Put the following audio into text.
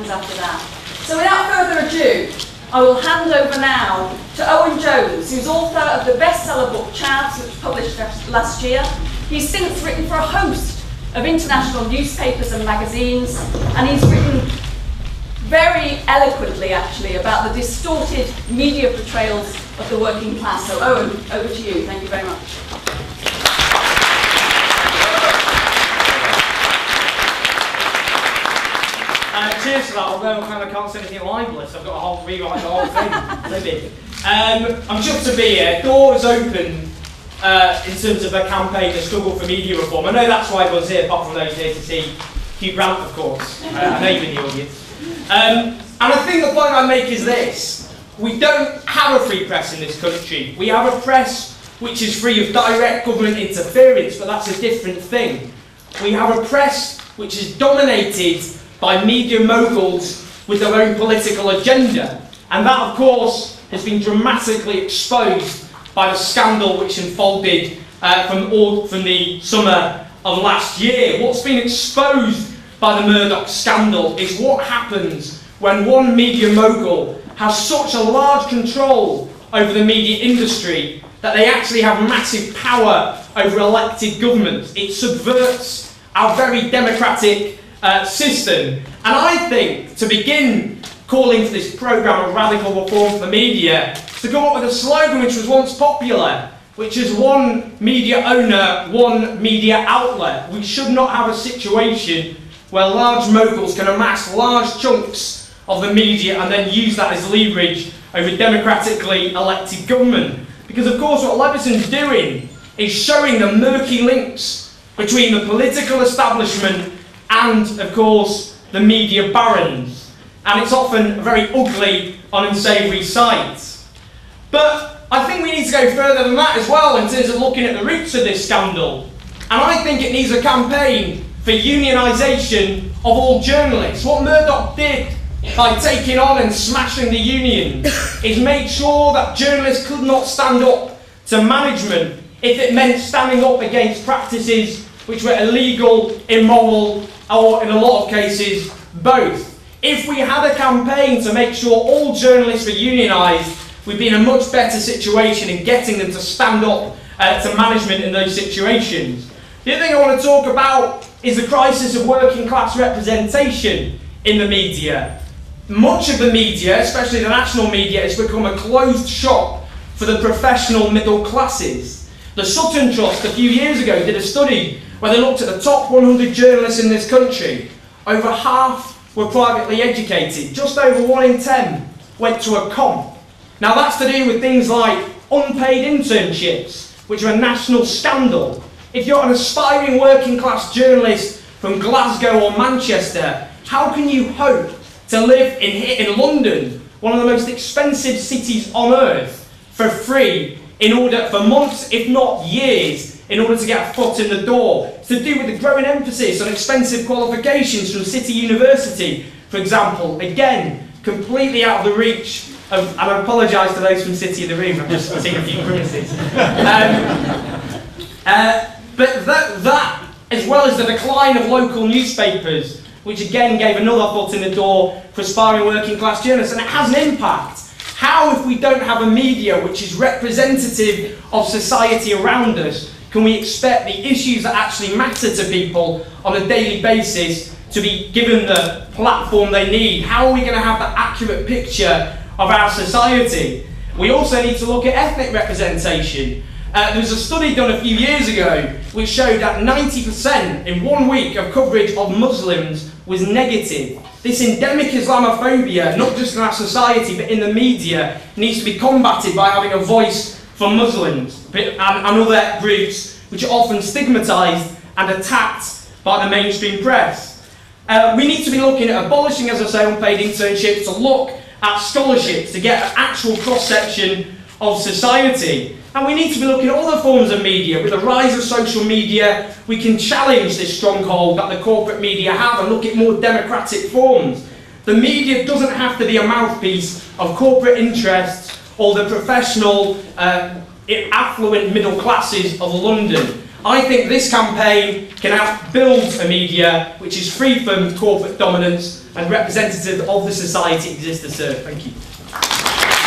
happens after that. So without further ado, I will hand over now to Owen Jones, who's author of the bestseller book Chavs, which was published last year. He's since written for a host of international newspapers and magazines, and he's written very eloquently, actually, about the distorted media portrayals of the working class. So Owen, over to you. Thank you very much. Cheers for that, although I kind of can't say anything libelous. I've got a whole rewrite the whole thing. So big. I'm chuffed to be here. Doors open in terms of the campaign, the struggle for media reform. I know that's why everyone's here, apart from those here to see Hugh Grant, of course. I know you're in the audience. And I think the point I make is this. We don't have a free press in this country. We have a press which is free of direct government interference, but that's a different thing. We have a press which is dominated by media moguls with their own political agenda. And that, of course, has been dramatically exposed by the scandal which unfolded from the summer of last year. What's been exposed by the Murdoch scandal is what happens when one media mogul has such a large control over the media industry that they actually have massive power over elected governments. It subverts our very democratic system. And I think, to begin calling for this programme of radical reform for the media, to come up with a slogan which was once popular, which is one media owner, one media outlet. We should not have a situation where large moguls can amass large chunks of the media and then use that as leverage over democratically elected government. Because of course what Leveson's doing is showing the murky links between the political establishment and, of course, the media barons. And it's often a very ugly, unsavoury sight. But I think we need to go further than that as well in terms of looking at the roots of this scandal. And I think it needs a campaign for unionisation of all journalists. What Murdoch did by taking on and smashing the union is make sure that journalists could not stand up to management if it meant standing up against practices which were illegal, immoral, or in a lot of cases, both. If we had a campaign to make sure all journalists were unionised, we'd be in a much better situation in getting them to stand up to management in those situations. The other thing I want to talk about is the crisis of working class representation in the media. Much of the media, especially the national media, has become a closed shop for the professional middle classes. The Sutton Trust a few years ago did a study where they looked at the top 100 journalists in this country. Over half were privately educated. Just over 1 in 10 went to a comp. Now that's to do with things like unpaid internships, which are a national scandal. If you're an aspiring working class journalist from Glasgow or Manchester, how can you hope to live in London, one of the most expensive cities on earth, for free in order for months, if not years, in order to get a foot in the door? It's to do with the growing emphasis on expensive qualifications from City University, for example. Again, completely out of the reach of, and I apologise to those from City of the Room, I've just seen a few grimaces. But that, as well as the decline of local newspapers, which again gave another foot in the door for aspiring working class journalists, and it has an impact. How, if we don't have a media which is representative of society around us, can we expect the issues that actually matter to people on a daily basis to be given the platform they need? How are we going to have the accurate picture of our society? We also need to look at ethnic representation. There was a study done a few years ago which showed that 90% in 1 week of coverage of Muslims was negative. This endemic Islamophobia, not just in our society but in the media, needs to be combated by having a voice for Muslims and other groups which are often stigmatised and attacked by the mainstream press. We need to be looking at abolishing, as I say, unpaid internships, to look at scholarships, to get an actual cross-section of society. And we need to be looking at other forms of media. With the rise of social media, we can challenge this stronghold that the corporate media have and look at more democratic forms. The media doesn't have to be a mouthpiece of corporate interests or the professional, affluent middle classes of London. I think this campaign can help build a media which is free from corporate dominance and representative of the society exist to serve. Thank you.